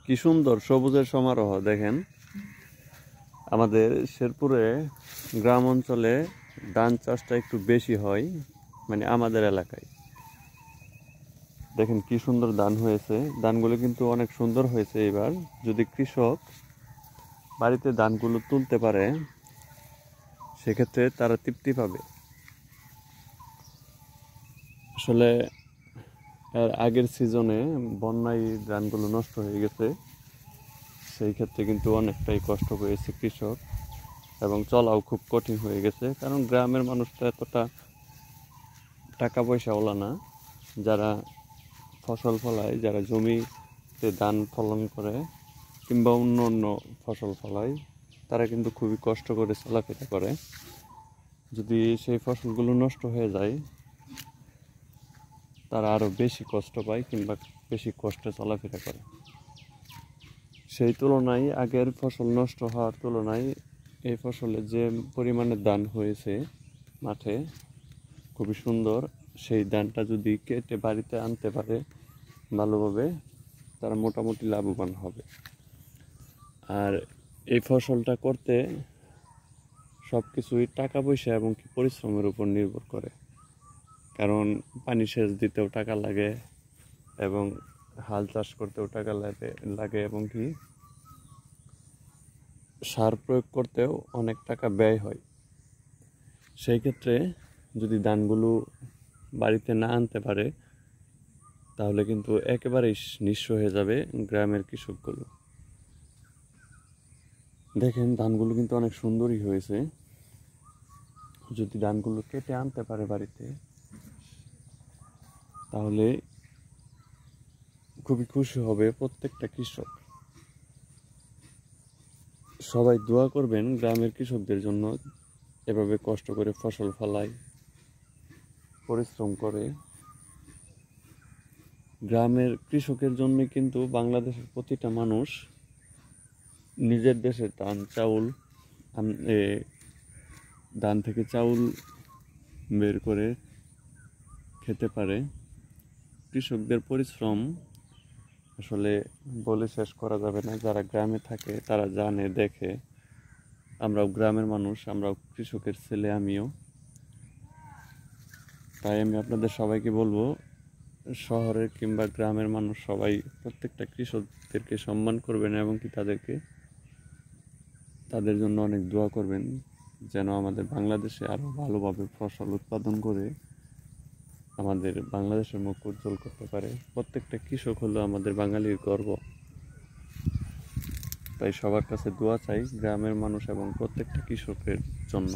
কি সুন্দর সবুজের সমারোহ দেখেন। আমাদের শেরপুরে গ্রাম অঞ্চলে ধান চাষটা একটু বেশি হয়, মানে আমাদের এলাকায়। দেখেন কি সুন্দর ধান হয়েছে, ধানগুলো কিন্তু অনেক সুন্দর হয়েছে। এবার যদি কৃষক বাড়িতে ধানগুলো তুলতে পারে সেক্ষেত্রে তারা তৃপ্তি পাবে। আসলে এর আগের সিজনে বন্যায় ধানগুলো নষ্ট হয়ে গেছে, সেই ক্ষেত্রে কিন্তু অনেকটাই কষ্ট পেয়েছে কৃষক এবং চলাও খুব কঠিন হয়ে গেছে। কারণ গ্রামের মানুষ তো এতটা টাকা পয়সাওয়ালা না। যারা ফসল ফলায়, যারা জমিতে ধান ফলন করে কিংবা অন্য অন্য ফসল ফলায়, তারা কিন্তু খুবই কষ্ট করে চলাফেরা করে। যদি সেই ফসলগুলো নষ্ট হয়ে যায় তারা আরও বেশি কষ্ট পায় কিংবা বেশি কষ্টে চলাফেরা করে। সেই তুলনায় আগের ফসল নষ্ট হওয়ার তুলনায় এই ফসলে যে পরিমাণে ধান হয়েছে মাঠে খুবই সুন্দর, সেই ধানটা যদি কেটে বাড়িতে আনতে পারে ভালোভাবে, তারা মোটামুটি লাভবান হবে। আর এই ফসলটা করতে সব কিছুই টাকা পয়সা এবং কি পরিশ্রমের উপর নির্ভর করে। কারণ পানি সেচ দিতেও টাকা লাগে এবং হাল চাষ করতেও টাকা লাগে এবং কি সার প্রয়োগ করতেও অনেক টাকা ব্যয় হয়। সেই ক্ষেত্রে যদি ধানগুলো বাড়িতে না আনতে পারে তাহলে কিন্তু একেবারেই নিঃস্ব হয়ে যাবে গ্রামের কৃষকগুলো। দেখেন ধানগুলো কিন্তু অনেক সুন্দরই হয়েছে। যদি ধানগুলো কেটে আনতে পারে বাড়িতে তাহলে খুবই খুশি হবে প্রত্যেকটা কৃষক। সবাই দোয়া করবেন গ্রামের কৃষকদের জন্য, এভাবে কষ্ট করে ফসল ফলায়, পরিশ্রম করে। গ্রামের কৃষকের জন্য কিন্তু বাংলাদেশের প্রতিটা মানুষ নিজের দেশের ধান চাউল ধান থেকে চাউল বের করে খেতে পারে। কৃষকদের পরিশ্রম আসলে বলে শেষ করা যাবে না। যারা গ্রামে থাকে তারা জানে, দেখে। আমরাও গ্রামের মানুষ, আমরাও কৃষকের ছেলে, আমিও। তাই আমি আপনাদের সবাইকে বলবো, শহরের কিংবা গ্রামের মানুষ সবাই প্রত্যেকটা কৃষকদেরকে সম্মান করবেন এবং কি তাদের জন্য অনেক দোয়া করবেন, যেন আমাদের বাংলাদেশে আরও ভালোভাবে ফসল উৎপাদন করে আমাদের বাংলাদেশের মুখ উজ্জ্বল করতে পারে। প্রত্যেকটা কৃষক হলো আমাদের বাঙালির গর্ব। তাই সবার কাছে দোয়া চাই গ্রামের মানুষ এবং প্রত্যেকটা কৃষকের জন্য।